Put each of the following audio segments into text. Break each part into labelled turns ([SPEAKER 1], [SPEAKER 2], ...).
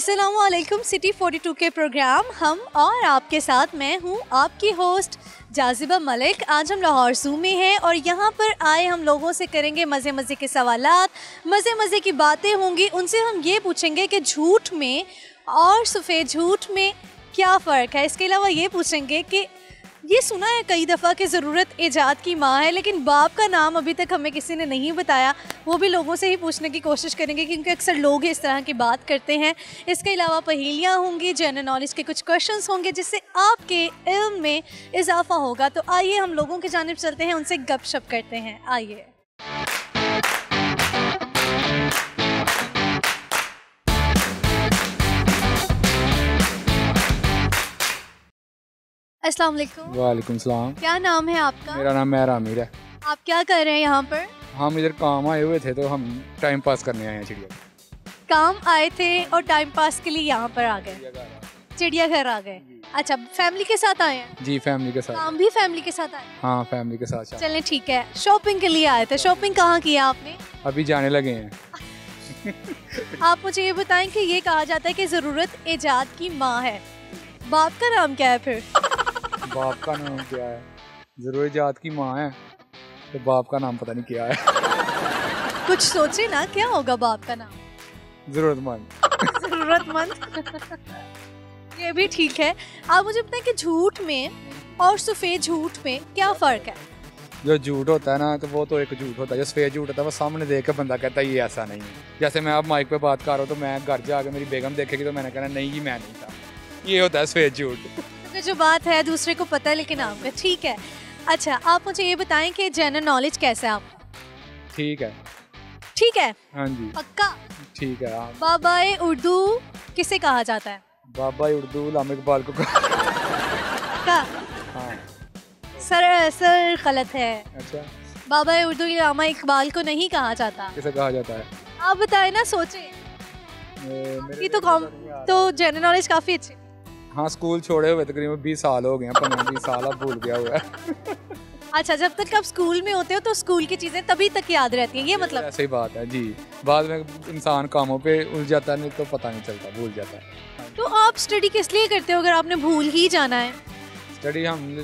[SPEAKER 1] अस्सलामुअलैकुम। सिटी 42 के प्रोग्राम हम और आपके साथ मैं हूँ आपकी होस्ट जाज़िबा मलिक। आज हम लाहौर ज़ू में हैं और यहाँ पर आए हम लोगों से करेंगे मज़े मज़े के सवालात, मज़े मज़े की बातें होंगी। उनसे हम ये पूछेंगे कि झूठ में और सफ़ेद झूठ में क्या फ़र्क है। इसके अलावा ये पूछेंगे कि ये सुना है कई दफ़ा कि ज़रूरत ईजाद की माँ है, लेकिन बाप का नाम अभी तक हमें किसी ने नहीं बताया। वो भी लोगों से ही पूछने की कोशिश करेंगे क्योंकि अक्सर लोग इस तरह की बात करते हैं। इसके अलावा पहेलियाँ होंगी, जनरल नॉलेज के कुछ क्वेश्चंस होंगे जिससे आपके इल्म में इजाफा होगा। तो आइए हम लोगों की जानिब चलते हैं, उनसे गपशप करते हैं। आइए। अस्सलाम वालेकुम।
[SPEAKER 2] वालेकुम सलाम।
[SPEAKER 1] क्या नाम है आपका?
[SPEAKER 2] मेरा नाम मेहर आमिर है।
[SPEAKER 1] आप क्या कर रहे हैं यहाँ पर?
[SPEAKER 2] हम इधर काम आए हुए थे तो हम टाइम पास करने आए हैं चिड़िया।
[SPEAKER 1] काम आए थे और टाइम पास के लिए यहाँ पर आ गए, चिड़ियाघर आ गए। अच्छा, फैमिली के साथ आए हैं?
[SPEAKER 2] जी फैमिली के साथ।
[SPEAKER 1] काम भी फैमिली के साथ आए?
[SPEAKER 2] हाँ फैमिली के साथ।
[SPEAKER 1] चलें ठीक है। शॉपिंग के लिए आए थे, शॉपिंग कहाँ किया आपने?
[SPEAKER 2] अभी जाने लगे हैं।
[SPEAKER 1] आप मुझे ये बताएं कि ये कहा जाता है कि ज़रूरत ईजाद की माँ है, बाप का नाम क्या है फिर?
[SPEAKER 2] बाप का नाम क्या है? जरूर ईजाद की माँ है तो बाप का नाम पता नहीं क्या है।
[SPEAKER 1] कुछ सोचे ना, क्या होगा बाप का नाम?
[SPEAKER 2] जरूरतमंद।
[SPEAKER 1] जरूरतमंद। ये भी ठीक है। आप मुझे बताएं कि झूठ में और सफ़ेद झूठ में क्या फ़र्क है?
[SPEAKER 2] जो झूठ होता है ना तो वो तो एक झूठ होता है, जो सफेद झूठ होता है वो सामने देख के बंदा कहता है ये ऐसा नहीं है। जैसे मैं अब माइक पे बात कर रहा हूँ तो मैं घर जाके मेरी बेगम देखेगी तो मैंने कहना नहीं ये मैं नहीं था। ये होता है सफेद झूठ।
[SPEAKER 1] तो जो बात है दूसरे को पता है लेकिन आपका ठीक है। अच्छा, आप मुझे ये बताएं कि जनरल नॉलेज कैसा है आपका?
[SPEAKER 2] ठीक है।
[SPEAKER 1] ठीक है?
[SPEAKER 2] हाँ जी
[SPEAKER 1] पक्का?
[SPEAKER 2] ठीक है। हाँ।
[SPEAKER 1] बाबाए उर्दू किसे कहा जाता है?
[SPEAKER 2] बाबा उर्दू अल्लामा इकबाल को
[SPEAKER 1] का?
[SPEAKER 2] हाँ।
[SPEAKER 1] सर गलत है।
[SPEAKER 2] अच्छा,
[SPEAKER 1] बाबाए उर्दू अल्लामा इकबाल को नहीं कहा जाता।
[SPEAKER 2] किसे कहा जाता है?
[SPEAKER 1] आप बताएं ना, सोचें। ये तो कॉम तो जनरल नॉलेज काफ़ी अच्छी।
[SPEAKER 2] हाँ स्कूल छोड़े हुए तकरीबन 20 साल हो गए हैं, 15-20 साल अब भूल गया हुआ है।
[SPEAKER 1] अच्छा, जब तक आप स्कूल में होते हो तो स्कूल की चीज़ें तभी तक याद रहती हैं, ये मतलब?
[SPEAKER 2] ऐसी बात है जी। बाद में इंसान कामों पे उलझ जाता है, नहीं तो पता नहीं चलता, भूल जाता है।
[SPEAKER 1] तो आप स्टडी किस लिए करते हो अगर आपने भूल ही जाना है?
[SPEAKER 2] स्टडी हम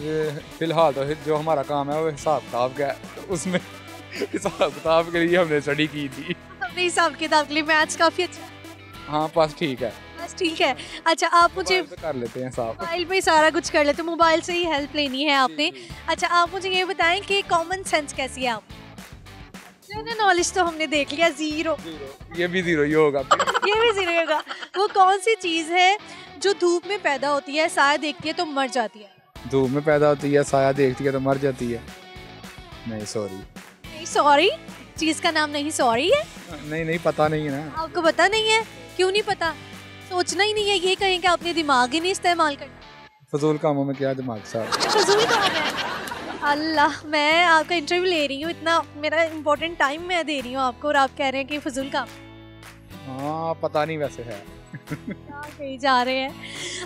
[SPEAKER 2] फिलहाल तो जो हमारा काम है वो हिसाब किताब का है, तो उसमें हिसाब किताब के लिए हमने स्टडी की थी।
[SPEAKER 1] अपने हिसाब किताब के लिए मैथ्स काफ़ी अच्छा।
[SPEAKER 2] हाँ पास ठीक है।
[SPEAKER 1] बस ठीक है। अच्छा, आप मुझे
[SPEAKER 2] कर लेते हैं साहब,
[SPEAKER 1] मोबाइल पे ही सारा कुछ कर लेते हो, मोबाइल से ही हेल्प लेनी है आपने। अच्छा, आप मुझे ये बताएं कि कॉमन सेंस कैसी है आप? जनरल नॉलेज तो हमने देख लिया, जीरो।
[SPEAKER 2] ये भी जीरो ही होगा।
[SPEAKER 1] ये भी जीरो होगा। वो कौन सी चीज़ है जो धूप में पैदा होती है, साया देखती है तो मर जाती है?
[SPEAKER 2] धूप में पैदा होती है, साया देखती है तो मर जाती है। नहीं सॉरी।
[SPEAKER 1] नहीं सॉरी? चीज़ का नाम नहीं सॉरी है?
[SPEAKER 2] नहीं पता नहीं है ना।
[SPEAKER 1] आपको पता नहीं है? क्यों नहीं पता? सोचना ही नहीं है, ये कहें कि आपने दिमाग ही नहीं इस्तेमाल करना।
[SPEAKER 2] फजूल कामों में क्या दिमाग साहब।
[SPEAKER 1] फजूल काम है। अल्लाह, मैं आपका इंटरव्यू ले रही हूँ, इतना मेरा इंपॉर्टेंट टाइम मैं दे रही हूँ आपको और आप कह रहे हैं कि फजूल काम।
[SPEAKER 2] हाँ पता नहीं वैसे है।
[SPEAKER 1] क्या कहीं जा रहे हैं।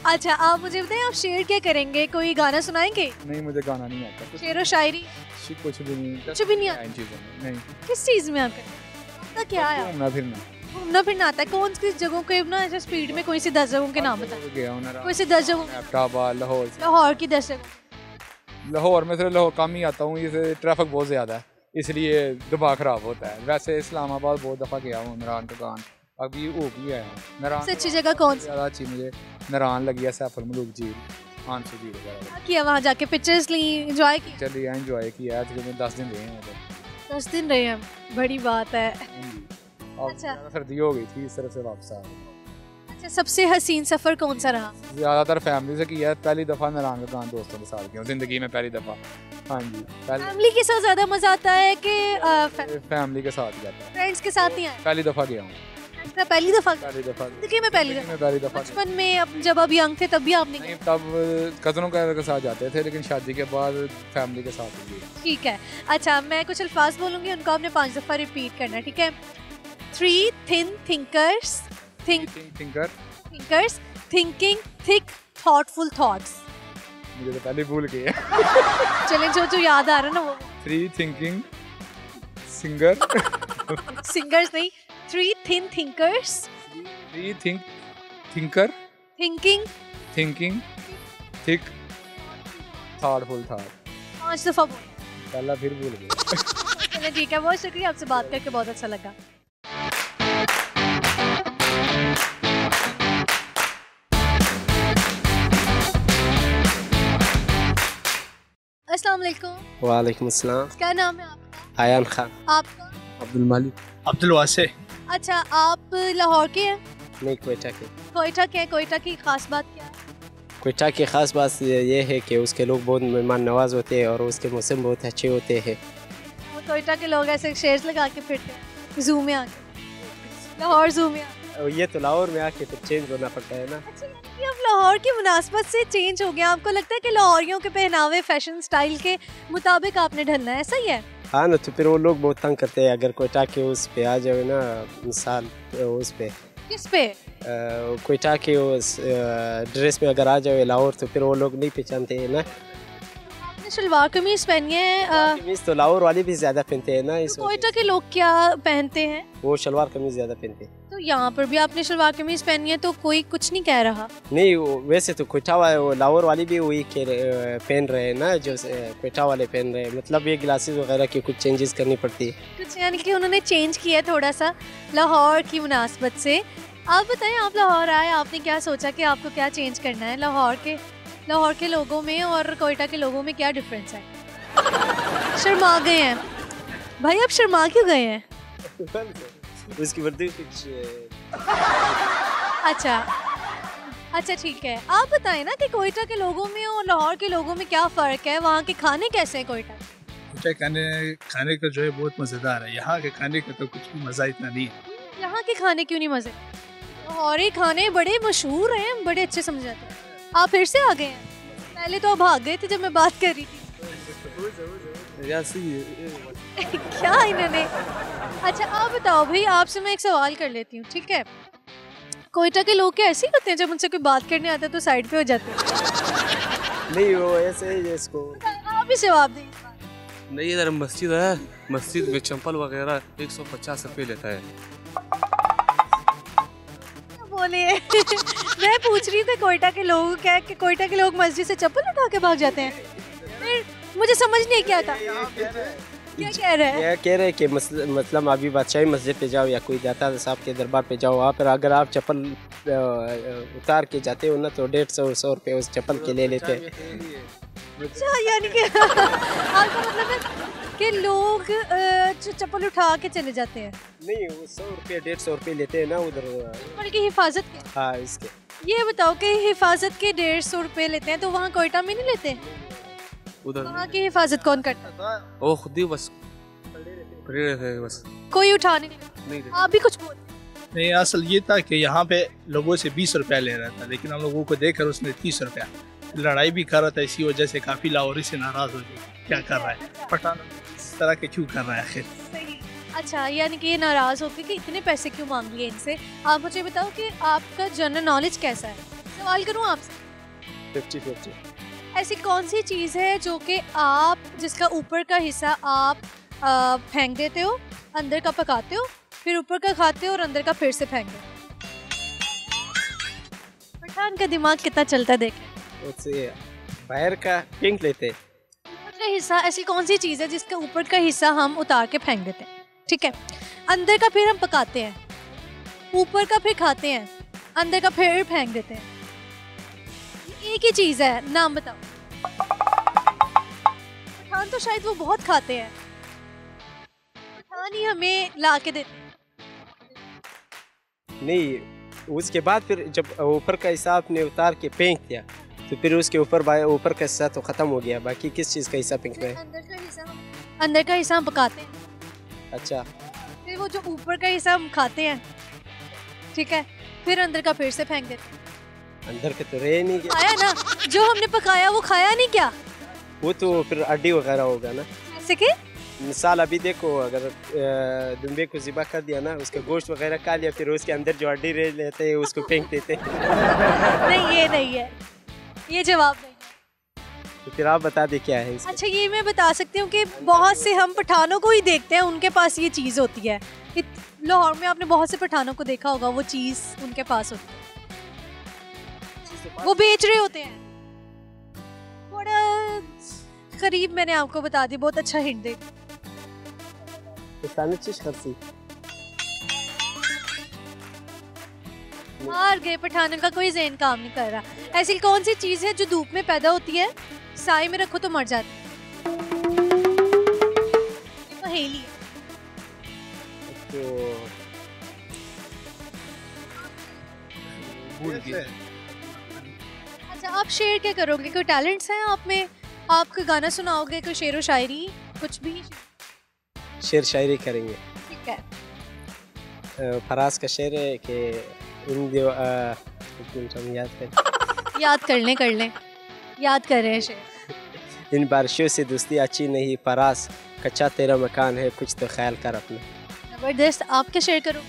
[SPEAKER 1] अच्छा, आप मुझे बताएं आप शेयर क्या करेंगे, कोई गाना सुनाएंगे?
[SPEAKER 2] नहीं मुझे गाना नहीं आता।
[SPEAKER 1] शेर और शायरी?
[SPEAKER 2] कुछ भी नहीं।
[SPEAKER 1] कुछ भी नहीं आता?
[SPEAKER 2] इन चीज़ों में नहीं।
[SPEAKER 1] किस चीज़ में आपका क्या है?
[SPEAKER 2] घूमना फिरना।
[SPEAKER 1] घूमना फिरना आता है? कौन सी जगहों के ना ऐसे स्पीड में कोई सी 10 जगहों के नाम बताएं।
[SPEAKER 2] गया हूँ ना,
[SPEAKER 1] कोई सी 10 जगहों।
[SPEAKER 2] एबटाबाद, लाहौर।
[SPEAKER 1] लाहौर की 10 जगह।
[SPEAKER 2] लाहौर में सिर्फ लाहौर कम ही आता हूँ, इसे ट्रैफिक बहुत ज़्यादा है इसलिए दिमाग ख़राब होता है। वैसे इस्लामाबाद बहुत दफ़ा गया हूँ, नारायण दुकान अभी हो भी आया हूँ। नारायण
[SPEAKER 1] सबसे अच्छी जगह कौन सी?
[SPEAKER 2] ज़्यादा अच्छी मुझे नारायण लगी है, सैफुल मलूक झील, आंसू झील वगैरह।
[SPEAKER 1] क्या किया वहाँ जाके? पिक्चर्स ली, एंजॉय की?
[SPEAKER 2] चलिए एंजॉय किया है, तकरीबन 10 दिन रहे हैं उधर।
[SPEAKER 1] 10 दिन रहे हैं, बड़ी बात है।
[SPEAKER 2] अच्छा, सर्दी हो गई थी, इस तरफ से वापस आ गए।
[SPEAKER 1] अच्छा, सबसे हसीन सफ़र कौन सा रहा?
[SPEAKER 2] ज़्यादातर फैमिली से किया है, पहली दफ़ा नारायण दुकान दोस्तों के साथ किया ज़िंदगी में, पहली दफ़ा। हाँ जी,
[SPEAKER 1] फैमिली के साथ ज़्यादा मज़ा आता है कि
[SPEAKER 2] फैमिली के साथ जाता है?
[SPEAKER 1] फ्रेंड्स के साथ नहीं आए?
[SPEAKER 2] पहली दफ़ा गया हूँ।
[SPEAKER 1] पहली दफ़ा?
[SPEAKER 2] पहली दफ़ा
[SPEAKER 1] जिंदगी में पहली दफ़ा? बचपन में जब आप यंग थे तब भी आपने?
[SPEAKER 2] नहीं, तब कज़नों के साथ जाते थे, लेकिन शादी के बाद फैमिली के साथ ही।
[SPEAKER 1] ठीक है। अच्छा, मैं कुछ अल्फाज बोलूँगी, उनको आपने 5 दफ़ा रिपीट करना है, ठीक है? 3 thin thinkers, thinking thick thoughtful thoughts.
[SPEAKER 2] मुझे तो पहले भूल गए।
[SPEAKER 1] चलें, जो याद आ रहा है ना वो।
[SPEAKER 2] 3 थिंकिंग सिंगर्स नहीं,
[SPEAKER 1] 3 thin thinkers,
[SPEAKER 2] 3 think thinker,
[SPEAKER 1] thinking,
[SPEAKER 2] thinking, thick, thoughtful, thought.
[SPEAKER 1] 5 दफा बोल।
[SPEAKER 2] पहला फिर भूल गया।
[SPEAKER 1] चलिए ठीक है, बहुत शुक्रिया, आपसे बात करके बहुत अच्छा लगा। अस्सलाम वालेकुम।
[SPEAKER 3] वालेकुम अस्सलाम।
[SPEAKER 1] क्या नाम है आपका?
[SPEAKER 3] आयान खान।
[SPEAKER 1] आपका?
[SPEAKER 3] अब्दुल मालिक।
[SPEAKER 4] अब्दुल वासे।
[SPEAKER 1] अच्छा, आप लाहौर के हैं?
[SPEAKER 3] नहीं, कोयटा के।
[SPEAKER 1] कोयटा के हैं। कोयटा की खास बात क्या है?
[SPEAKER 3] कोयटा की खास बात ये है कि उसके लोग बहुत मेहमान नवाज होते हैं और उसके मौसम बहुत अच्छे होते हैं।
[SPEAKER 1] और कोयटा के लोग ऐसे शेर्स लगा के फिरते हैं जू में आके, लाहौर जू में आके।
[SPEAKER 3] और ये तो लाहौर में आके फिर चेंज होना पड़ता है ना।
[SPEAKER 1] अच्छा, यानी कि अब लाहौर की मुनासबत से चेंज हो गया। आपको लगता है कि लाहौरियों के पहनावे फैशन स्टाइल के मुताबिक आपने ढलना है, ऐसा ही है?
[SPEAKER 3] हाँ ना, तो फिर वो लोग बहुत तंग करते हैं अगर कोयटा के उस पे आ जाए ना, मिसाल उस पे
[SPEAKER 1] किस पे?
[SPEAKER 3] कोयटा के उस ड्रेस में अगर आ जाए लाहौर, तो फिर वो लोग नहीं पहचानते हैं ना।
[SPEAKER 1] आपने शलवार कमीज पहनी है।
[SPEAKER 3] कमीज तो लाहौर वाले भी ज्यादा पहनते हैं ना। इस
[SPEAKER 1] तो कोयटा के लोग क्या पहनते हैं?
[SPEAKER 3] वो शलवार कमीज ज्यादा पहनते हैं।
[SPEAKER 1] तो यहाँ पर भी आपने शलवार कमीज पहनी है तो कोई कुछ नहीं कह रहा।
[SPEAKER 3] नहीं, वैसे तो कोयटा वाले लाहौर वाले भी वही पहन रहे हैं ना जो कोयटा वाले पहन रहे हैं। मतलब ये ग्लासेस वगैरह की कुछ चेंजेस करनी पड़ती है
[SPEAKER 1] कुछ, यानी कि उन्होंने चेंज किया है थोड़ा सा लाहौर की मुनासबत से। आप बताएं, आप लाहौर आए, आपने क्या सोचा कि आपको क्या चेंज करना है? लाहौर के लोगों में और कोयटा के लोगों में क्या डिफरेंस है? शर्मा गए हैं भाई, आप शर्मा क्यों गए हैं?
[SPEAKER 3] उसकी वर्दी कुछ
[SPEAKER 1] अच्छा ठीक है, आप बताएं ना कि कोयटा के लोगों में और लाहौर के लोगों में क्या फ़र्क है? वहाँ के खाने कैसे हैं कोयटा?
[SPEAKER 4] कोयटा खाने का जो है बहुत मज़ेदार है। यहाँ के खाने का तो कुछ भी मज़ा इतना नहीं है।
[SPEAKER 1] यहाँ के खाने क्यों नहीं मज़े? लाहौरी खाने बड़े मशहूर हैं, बड़े अच्छे समझ जाते हैं। आप फिर से आ गए हैं? पहले तो आप भाग गए थे जब मैं बात कर रही थी। क्या इन्होंने? अच्छा, आप बताओ भाई, आपसे मैं एक सवाल कर लेती हूँ, ठीक है? कोयटा के लोग क्या ऐसे ही होते हैं, जब उनसे कोई बात करने आता है तो साइड पे हो जाते हैं?
[SPEAKER 3] नहीं, वो ऐसे ही इसको।
[SPEAKER 1] आप ही जवाब दें।
[SPEAKER 5] नहीं, इधर मस्जिद है, मस्जिद में चंपल वगैरह 150 रुपये लेता है।
[SPEAKER 1] बोले मैं पूछ रही थी कोयटा के लोग क्या कि कोयटा के लोग मस्जिद से चप्पल उठा के भाग जाते हैं। फिर मुझे समझ नहीं क्या था, क्या कह रहे हैं?
[SPEAKER 3] ये कह रहे हैं कि मतलब अभी बादशाही मस्जिद पे जाओ या कोई दाता साहब के दरबार पे जाओ, वहाँ पर अगर आप चप्पल उतार के जाते हो ना तो 150-100 रुपये उस चप्पल के ले लेते हैं।
[SPEAKER 1] अच्छा, यानी कि आपका मतलब है कि लोग चप्पल उठा के चले जाते हैं?
[SPEAKER 3] नहीं, वो 100-150 रुपये लेते हैं ना उधर।
[SPEAKER 1] चप्पल की हिफाजत के?
[SPEAKER 3] हाँ, इसके।
[SPEAKER 1] ये बताओ कि हिफाजत के 150 रुपये लेते हैं, तो वहाँ कोयटा में नहीं लेते?
[SPEAKER 5] उधर
[SPEAKER 1] वहाँ की हिफाजत कौन करता है?
[SPEAKER 5] वो खुद ही बस खड़े रहते हैं बस।
[SPEAKER 1] कोई उठाने नहीं। आप भी कुछ बोल।
[SPEAKER 4] नहीं, असल ये था कि यहाँ पे लोगों से 20 रुपया ले रहा था, लेकिन हम लोगों को देखकर उसने 30 रुपया। लड़ाई भी कर रहा था, इसी वजह से काफ़ी लाहौरी से नाराज़ हो गए। क्या कर रहा है पठान, इस तरह के क्यों कर रहा है आखिर?
[SPEAKER 1] अच्छा, यानी कि ये नाराज़ होकर कि इतने पैसे क्यों मांग लिए इनसे। आप मुझे बताओ कि आपका जनरल नॉलेज कैसा है? सवाल करूँ आपसे?
[SPEAKER 3] 50-50।
[SPEAKER 1] ऐसी कौन सी चीज़ है जो कि आप जिसका ऊपर का हिस्सा आप फेंक देते हो, अंदर का पकाते हो, फिर ऊपर का खाते हो और अंदर का फिर से फेंक देते हो? पठान का दिमाग कितना चलता है देखें।
[SPEAKER 3] उससे बाहर का पिंक लेते हैं।
[SPEAKER 1] ऊपर का हिस्सा, ऐसी कौन सी चीज़ है जिसका ऊपर का हिस्सा हम उतार के फेंक देते हैं, ठीक है? अंदर का फिर हम पकाते हैं, ऊपर का फिर खाते हैं, अंदर का फिर फेंक देते हैं। एक ही चीज़ है, नाम बताओ। पठान तो शायद वो बहुत खाते हैं, पठान ही हमें ला के देते हैं।
[SPEAKER 3] नहीं, उसके बाद फिर जब ऊपर का हिस्सा आपने उतार के फेंक दिया तो फिर उसके ऊपर का हिस्सा तो ख़त्म हो गया। बाकी किस चीज़ का हिस्सा फेंकना है?
[SPEAKER 1] अंदर का हिस्सा हम पकाते हैं।
[SPEAKER 3] अच्छा,
[SPEAKER 1] फिर वो जो ऊपर का हिस्सा हम खाते हैं, ठीक है? फिर अंदर का फिर से फेंक देते हैं।
[SPEAKER 3] अंदर के तो रह नहीं गया।
[SPEAKER 1] खाया ना, जो हमने पकाया वो खाया नहीं क्या?
[SPEAKER 3] वो तो फिर हड्डी वगैरह होगा ना।
[SPEAKER 1] जैसे कि
[SPEAKER 3] मिसाल अभी देखो, अगर दुम्बे को ज़िबा कर दिया ना, उसका गोश्त वगैरह खा लिया, फिर उसके अंदर जो हड्डी रह लेते हैं उसको फेंक देते हैं।
[SPEAKER 1] नहीं, ये नहीं है, ये जवाब नहीं है।
[SPEAKER 3] तो फिर आप बता दे क्या है इसका?
[SPEAKER 1] अच्छा, ये मैं बता सकती हूँ कि बहुत से हम पठानों को ही देखते हैं, उनके पास ये चीज़ होती है। लाहौर में आपने बहुत से पठानों को देखा होगा, वो चीज़ उनके पास होती है। वो बेच रहे होते हैं। थोड़ा करीब मैंने आपको बता दी, बहुत अच्छा हिंट दे। हार गए, पठानों का कोई ज़हन काम नहीं कर रहा। ऐसी कौन सी चीज़ है जो धूप में पैदा होती है, साए में रखो तो मर जाती है? पहेली है। अच्छा, आप शेर क्या करोगे? कोई टैलेंट्स हैं आप में? आप कोई गाना सुनाओगे, कोई शेर व शायरी, कुछ भी?
[SPEAKER 3] शेर शायरी करेंगे।
[SPEAKER 1] ठीक है।
[SPEAKER 3] फराज का शेर है कि
[SPEAKER 1] याद कर लें याद कर रहे हैं शेर।
[SPEAKER 3] इन बारिशों से दोस्ती अच्छी नहीं फराज, कच्चा तेरा मकान है, कुछ तो ख्याल कर अपना।
[SPEAKER 1] जबरदस्त। आप क्या शेयर करो?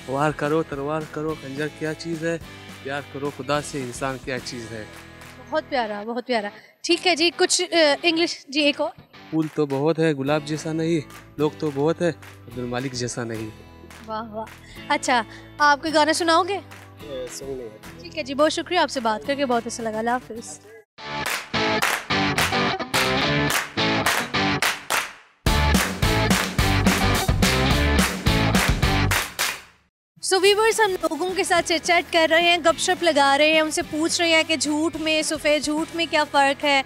[SPEAKER 5] वार करो तलवार करो खंजर क्या चीज़ है, प्यार करो खुदा से इंसान क्या चीज़ है।
[SPEAKER 1] बहुत प्यारा, बहुत प्यारा। ठीक है जी, कुछ इंग्लिश जी एक और।
[SPEAKER 5] फूल तो बहुत है गुलाब जैसा नहीं, लोग तो बहुत है अब्दुल मालिक जैसा नहीं।
[SPEAKER 1] वाह वाह। अच्छा, आप कोई गाना सुनाओगे? ठीक है जी, बहुत शुक्रिया, आपसे बात करके बहुत अच्छा लगा। अल्लाह हाफिज़। सो व्यूअर्स, हम लोगों के साथ चैट कर रहे हैं, गपशप लगा रहे हैं, उनसे पूछ रहे हैं कि झूठ में, सफ़ेद झूठ में क्या फ़र्क है।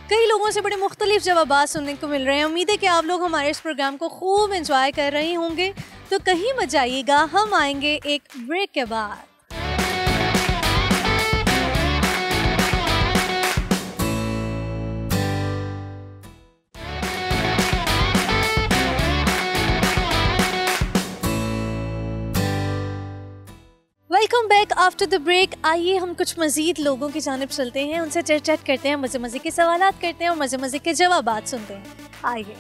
[SPEAKER 1] कई लोगों से बड़े मुख्तलिफ जवाबात सुनने को मिल रहे हैं। उम्मीद है कि आप लोग हमारे इस प्रोग्राम को खूब एंजॉय कर रहे होंगे। तो कहीं मत जाइएगा, हम आएंगे एक ब्रेक के बाद। Welcome back after the break. आइए हम कुछ मज़ीद लोगों की जानिब चलते हैं, उनसे चर्चा करते हैं, मज़े मज़े के सवालात करते हैं और मज़े मज़े के जवाबात सुनते हैं। आइए।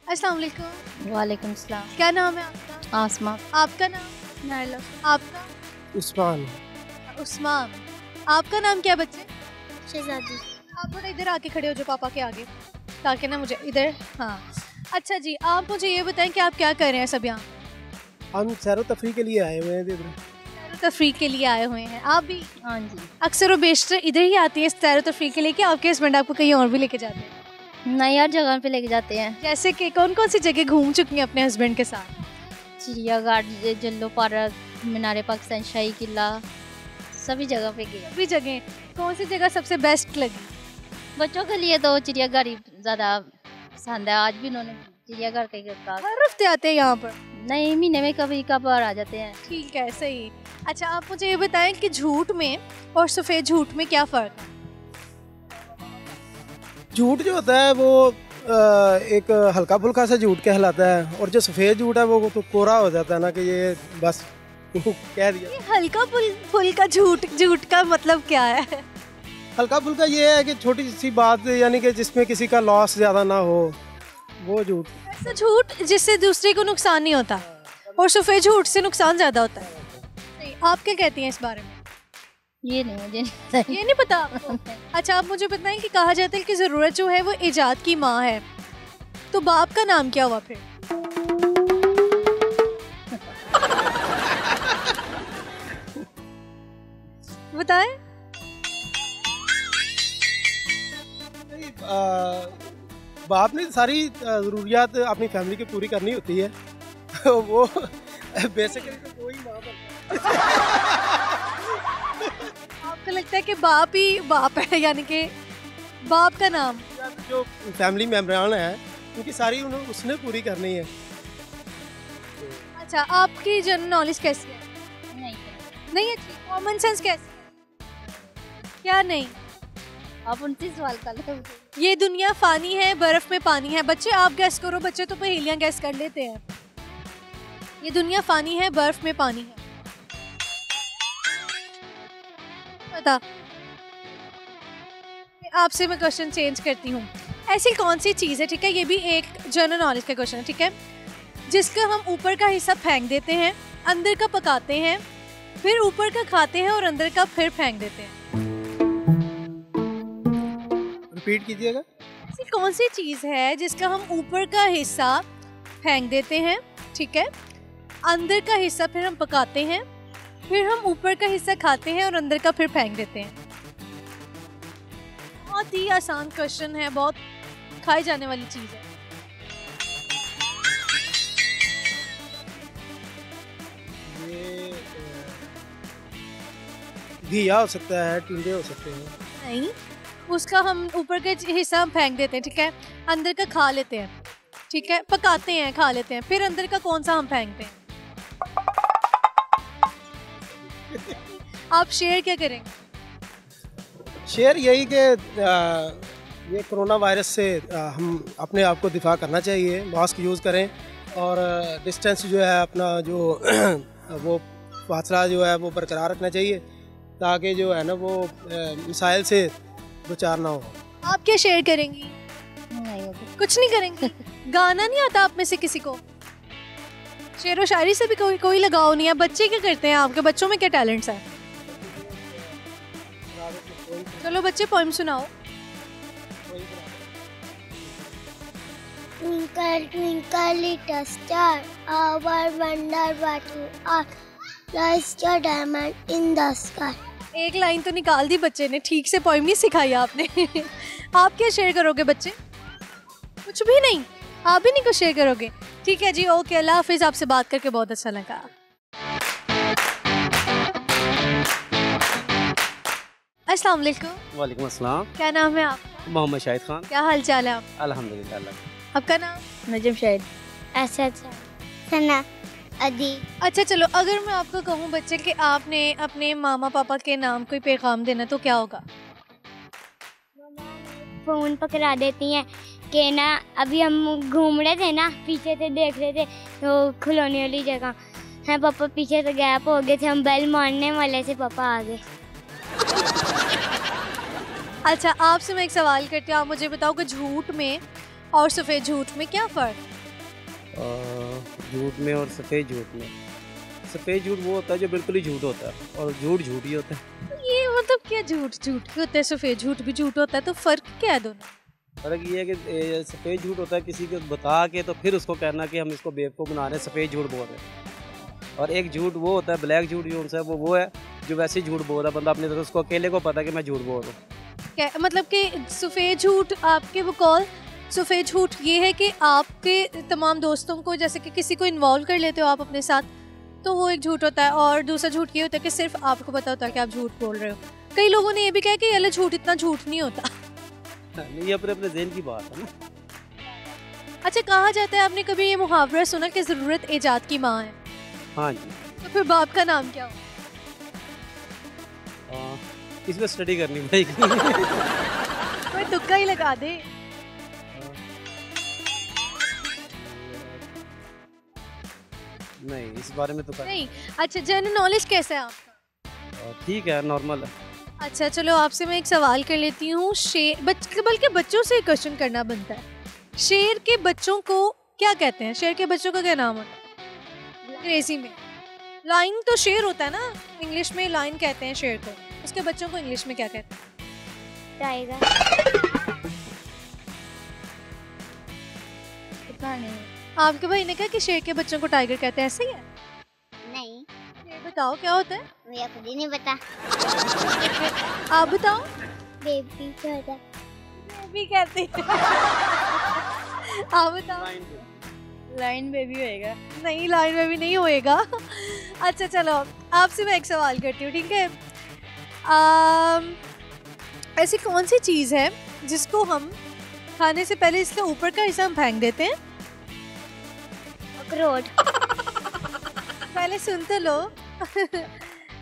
[SPEAKER 1] अस्सलाम वालेकुम।
[SPEAKER 6] वालेकुम सलाम।
[SPEAKER 1] क्या नाम है आपका?
[SPEAKER 6] आसमा।
[SPEAKER 1] आपका नाम? नाइला। आपका?
[SPEAKER 3] उस्मान।
[SPEAKER 1] उस्मान। आपका नाम क्या बच्चे?
[SPEAKER 6] शहजादी।
[SPEAKER 1] आप थोड़ा इधर आके खड़े हो जाओ पापा के आगे, ताकि ना मुझे इधर। हाँ, अच्छा जी, आप मुझे ये बताएं कि आप क्या कर रहे हैं सब यहाँ?
[SPEAKER 3] हम सैर तफरी के लिए आए हुए हैं।
[SPEAKER 1] सैर तफरी के लिए आए हुए हैं आप भी?
[SPEAKER 6] हाँ जी।
[SPEAKER 1] अक्सर और बेशतर इधर ही आती है सैर तफरी के लिए, कि आपके हस्बैंड आपको कहीं और भी लेके जाते हैं?
[SPEAKER 6] नई हर जगह पे लेके जाते हैं।
[SPEAKER 1] जैसे कि कौन कौन सी जगह घूम चुकी हैं अपने हस्बैंड के साथ?
[SPEAKER 6] चिड़ियाघर, जल्लो पार्क, मीनार पाकिस्तान, शाही किला, सभी जगह पे गए।
[SPEAKER 1] सभी जगह। कौन सी जगह सबसे बेस्ट लगी?
[SPEAKER 6] बच्चों के लिए तो चिड़ियाघर ही ज़्यादा पसंद है। आज भी उन्होंने चिड़ियाघर के साथ।
[SPEAKER 1] हर हफ्ते आते हैं यहाँ पर?
[SPEAKER 6] नहीं, महीने में कभी कभार आ जाते हैं।
[SPEAKER 1] ठीक है, सही। अच्छा, आप मुझे ये बताएं कि झूठ में और सफ़ेद झूठ में क्या फ़र्क है?
[SPEAKER 7] झूठ जो होता है वो एक हल्का फुल्का सा झूठ कहलाता है, और जो सफ़ेद झूठ है वो तो कोरा हो जाता है ना, कि ये बस कह दिया।
[SPEAKER 1] ये हल्का फुल्का झूठ का मतलब क्या है?
[SPEAKER 7] हल्का फुल्का ये है कि छोटी सी बात, यानी कि जिसमें किसी का लॉस ज़्यादा ना हो, वो झूठ।
[SPEAKER 1] ऐसा झूठ जिससे दूसरे को नुकसान नहीं होता, और सफ़ेद झूठ से नुकसान ज़्यादा होता है। नहीं, आप क्या कहती हैं इस बारे में?
[SPEAKER 6] ये नहीं, मुझे नहीं पता।
[SPEAKER 1] ये नहीं पता आपको? अच्छा, आप मुझे बताएं कि कहा जाता है कि ज़रूरत जो है वो ईजाद की माँ है, तो बाप का नाम क्या हुआ फिर? बताएं।
[SPEAKER 7] बाप ने सारी ज़रूरियात अपनी फैमिली की पूरी करनी होती है। वो बेसिकली तो कोई माँ बनता है।
[SPEAKER 1] आपको लगता है कि बाप ही बाप है, यानी कि बाप का नाम?
[SPEAKER 7] जो फैमिली मेम्बरान है उनकी सारी उसने पूरी करनी है।
[SPEAKER 1] अच्छा, आपकी जनरल नॉलेज कैसी है? नहीं अच्छी। कॉमन सेंस कैसी? क्या नहीं?
[SPEAKER 6] आप उनसे सवाल कर लो।
[SPEAKER 1] ये दुनिया फानी है, बर्फ में पानी है। बच्चे आप गैस करो, बच्चे तो पहेलियां गैस कर लेते हैं। ये दुनिया फानी है, बर्फ में पानी है। पता। आपसे मैं क्वेश्चन चेंज करती हूँ। ऐसी कौन सी चीज़ है, ठीक है, ये भी एक जनरल नॉलेज का क्वेश्चन है, ठीक है, जिसका हम ऊपर का हिस्सा फेंक देते हैं, अंदर का पकाते हैं, फिर ऊपर का खाते हैं और अंदर का फिर फेंक देते हैं?
[SPEAKER 7] रिपीट कीजिएगा।
[SPEAKER 1] ऐसी कौन सी चीज़ है जिसका हम ऊपर का हिस्सा फेंक देते हैं, ठीक है, अंदर का हिस्सा फिर हम पकाते हैं, फिर हम ऊपर का हिस्सा खाते हैं और अंदर का फिर फेंक देते हैं। बहुत ही आसान क्वेश्चन है, बहुत खाई जाने वाली चीज़ है।
[SPEAKER 7] ये घिया हो सकता है, टिंडे हो सकते हैं।
[SPEAKER 1] नहीं, उसका हम ऊपर का हिस्सा हम फेंक देते हैं, ठीक है, अंदर का खा लेते हैं, ठीक है, पकाते हैं, खा लेते हैं, फिर अंदर का कौन सा हम फेंकते हैं? आप शेयर क्या करेंगे?
[SPEAKER 7] शेयर यही कि ये कोरोना वायरस से हम अपने आप को दिफा करना चाहिए, मास्क यूज़ करें और डिस्टेंस जो है अपना जो वो फासला जो है वो बरकरार रखना चाहिए, ताकि जो है ना वो मिसाइल से दो चार ना हो।
[SPEAKER 1] आप क्या शेयर करेंगी? कुछ नहीं करेंगी? गाना नहीं आता आप में से किसी को? शेर व शायरी से भी कोई लगाव नहीं है? बच्चे क्या करते हैं? आपके बच्चों में क्या टैलेंट्स है? चलो बच्चे पोएम सुनाओ।
[SPEAKER 8] Twinkle, twinkle, little star, how I wonder what you are. Like a diamond in the sky.
[SPEAKER 1] एक लाइन तो निकाल दी बच्चे ने, ठीक से पोएम नहीं सिखाई आपने। आप क्या शेयर करोगे बच्चे? कुछ भी नहीं? आप भी नहीं कुछ शेयर करोगे? ठीक है जी, ओके, अल्लाह हाफिज। आपसे बात करके बहुत अच्छा लगा। अस्सलाम वालेकुम।
[SPEAKER 3] वालेकुम अस्सलाम।
[SPEAKER 1] क्या नाम है आपका?
[SPEAKER 3] मोहम्मद शाहिद खान।
[SPEAKER 1] क्या हाल चाल है आप?
[SPEAKER 3] अल्हम्दुलिल्लाह।
[SPEAKER 1] आपका नाम?
[SPEAKER 6] नजम शाहिद।
[SPEAKER 8] अच्छा, सना, अदी।
[SPEAKER 1] अच्छा चलो, अगर मैं आपको कहूँ बच्चे कि आपने अपने मामा पापा के नाम कोई पैगाम देना तो क्या होगा?
[SPEAKER 8] फ़ोन पकड़ा देती हैं कि ना अभी हम घूम रहे थे ना, पीछे से देख रहे थे तो खिलौने वाली जगह है, पापा पीछे से गैप हो गए थे, हम बेल मारने वाले से पापा आ गए।
[SPEAKER 1] अच्छा, आपसे मैं एक सवाल करती हूँ, आप मुझे बताओ कि झूठ में और सफ़ेद झूठ में क्या फ़र्क?
[SPEAKER 3] झूठ में और सफ़ेद झूठ में, सफ़ेद झूठ वो होता है जो बिल्कुल ही झूठ होता है और झूठ झूठ ही होता है।
[SPEAKER 1] ये मतलब क्या झूठ झूठ ही होता है, सफ़ेद झूठ भी झूठ होता है, तो फ़र्क क्या है दोनों?
[SPEAKER 3] फ़र्क ये है कि सफ़ेद झूठ होता है किसी को बता के तो फिर उसको कहना कि हम इसको बेवकूफ़ बना रहे हैं, सफ़ेद झूठ बोल रहे हैं। और एक झूठ वो होता है ब्लैक झूठ, जो उनसे वो है जो वैसे झूठ बोल रहा है बंदा अपनी तरफ, उसको अकेले को पता है कि मैं झूठ बोल रहा हूँ।
[SPEAKER 1] क्या मतलब कि सफ़ेद झूठ आपके बकौल सफ़ेद झूठ ये है कि आपके तमाम दोस्तों को, जैसे कि किसी को इन्वॉल्व कर लेते हो आप अपने साथ, तो वो एक झूठ होता है। और दूसरा झूठ ये होता है कि सिर्फ आपको पता होता है कि आप झूठ बोल रहे हो। कई लोगों ने ये भी कहा कि ये झूठ इतना झूठ नहीं होता।
[SPEAKER 3] नहीं, अपने अपने ज़हन की बात है ना।
[SPEAKER 1] अच्छा, कहा जाता है, आपने कभी ये मुहावरा सुना कि ज़रूरत ईजाद की माँ है?
[SPEAKER 3] हाँ जी।
[SPEAKER 1] तो फिर बाप का नाम क्या हो?
[SPEAKER 3] इसमें स्टडी करनी पड़ेगी।
[SPEAKER 1] कोई तुक्का ही लगा दे।
[SPEAKER 3] नहीं, इस बारे में तो
[SPEAKER 1] नहीं। अच्छा, जनरल नॉलेज कैसा है आपका?
[SPEAKER 3] ठीक है, नॉर्मल है।
[SPEAKER 1] अच्छा चलो, आपसे मैं एक सवाल कर लेती हूँ। बल्कि बच्चों से क्वेश्चन करना बनता है। शेर के बच्चों को क्या कहते हैं? शेर के बच्चों का क्या नाम होता है अंग्रेजी में? लाइन तो शेर होता है ना, इंग्लिश में लाइन कहते हैं शेर को। उसके बच्चों को इंग्लिश में क्या कहते हैं?
[SPEAKER 8] टाइगर।
[SPEAKER 6] पता नहीं।
[SPEAKER 1] आपके भाई ने कहा कि शेर के बच्चों को टाइगर कहते हैं, ऐसे ही है?
[SPEAKER 8] नहीं,
[SPEAKER 1] ये बताओ क्या होता है?
[SPEAKER 8] मुझे खुद ही नहीं पता।
[SPEAKER 1] आप बताओ।
[SPEAKER 8] बेबी क्या होता है?
[SPEAKER 1] बेबी कहते हैं। आप बताओ।
[SPEAKER 6] लाइन बेबी होएगा।
[SPEAKER 1] नहीं, लाइन में भी नहीं होएगा। अच्छा चलो, आपसे मैं एक सवाल करती हूँ, ठीक है? ऐसी कौन सी चीज़ है जिसको हम खाने से पहले इसके ऊपर का हिस्सा हम फेंक देते हैं?
[SPEAKER 8] अखरोट।
[SPEAKER 1] पहले सुन तो लो।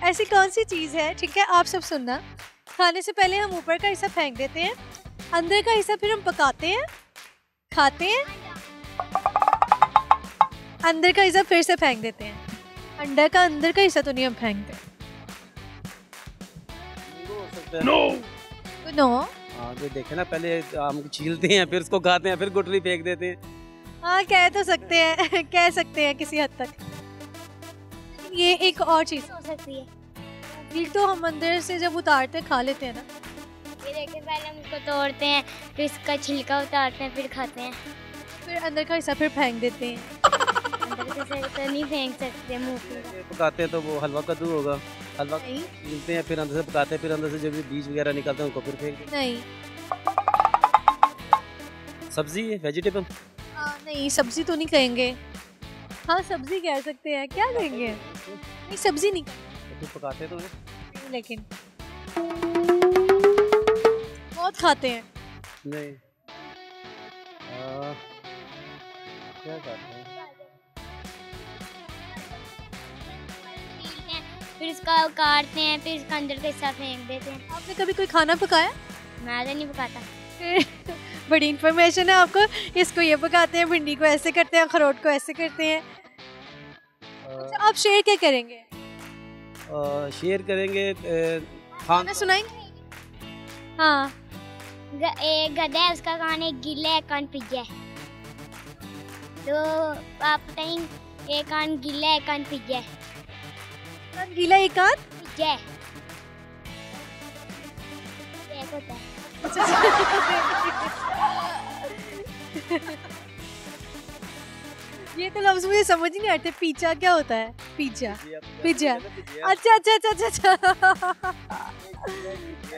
[SPEAKER 1] ऐसी कौन सी चीज़ है, ठीक है, आप सब सुनना। खाने से पहले हम ऊपर का हिस्सा फेंक देते हैं, अंदर का हिस्सा फिर हम पकाते हैं, खाते हैं, अंदर का हिस्सा फिर से फेंक देते हैं। अंडा का अंदर का हिस्सा तो नहीं हम फेंकते।
[SPEAKER 3] नो।
[SPEAKER 1] नो।
[SPEAKER 3] हाँ, जो देखे ना, पहले आम को छीलते हैं, फिर उसको खाते हैं, फिर गुठली फेंक देते हैं।
[SPEAKER 1] हाँ, कह तो सकते हैं, कह सकते हैं किसी हद तक। ये एक और चीज़
[SPEAKER 8] हो सकती है।
[SPEAKER 1] दिल तो हम अंदर से जब उतारते खा लेते हैं ना।
[SPEAKER 8] ये देखिए पहले हम उसको तोड़ते हैं, फिर इसका छिलका उतारते हैं, फिर खाते हैं।
[SPEAKER 1] फिर अंदर का हिस्सा फिर फेंक देते हैं।
[SPEAKER 8] अंदर से तो नहीं फेंक सकते मुँह पे।
[SPEAKER 3] पकाते हैं तो वो हलवा कद्दू होगा, हलवा
[SPEAKER 1] नहीं।
[SPEAKER 3] छीलते हैं, फिर अंदर से पकाते हैं, फिर अंदर से जब भी बीज वगैरह निकलते हैं उनको फिर फेंक देते
[SPEAKER 1] नहीं।
[SPEAKER 3] हैं। सब्जी है, वेजिटेबल।
[SPEAKER 1] नहीं, सब्जी तो नहीं कहेंगे। हाँ, सब्जी कह सकते हैं, क्या कहेंगे? नहीं, सब्जी नहीं
[SPEAKER 3] तो फिर पकाते तो हैं।
[SPEAKER 1] कहेंगे, लेकिन बहुत खाते हैं।
[SPEAKER 3] नहीं क्या खाते हैं?
[SPEAKER 8] छीलते हैं, फिर इसका काटते हैं, फिर इसका अंदर का हिस्सा फेंक देते हैं।
[SPEAKER 1] आपने कभी कोई खाना पकाया?
[SPEAKER 8] मैं तो नहीं पकाता।
[SPEAKER 1] फिर बड़ी इन्फॉर्मेशन है आपको। इसको ये पकाते हैं, भिंडी को ऐसे करते हैं, अखरोट को ऐसे करते हैं। अच्छा, आप शेयर क्या करेंगे?
[SPEAKER 3] शेयर करेंगे
[SPEAKER 1] खाना सुनाएंगे? हाँ।
[SPEAKER 8] एक गधा है, उसका कान एक गीला है, एक कान पिज्जा है। तो आप बताएं, एक कान गीला है, एक कान पिज्जा है।
[SPEAKER 1] कान गीला, एक कान
[SPEAKER 8] पिज्जा है। एक होता है।
[SPEAKER 1] ये तो लफ्ज मुझे समझ ही नहीं आते। पिज्जा क्या होता है? Pizza, pizza. अच्छा अच्छा अच्छा अच्छा।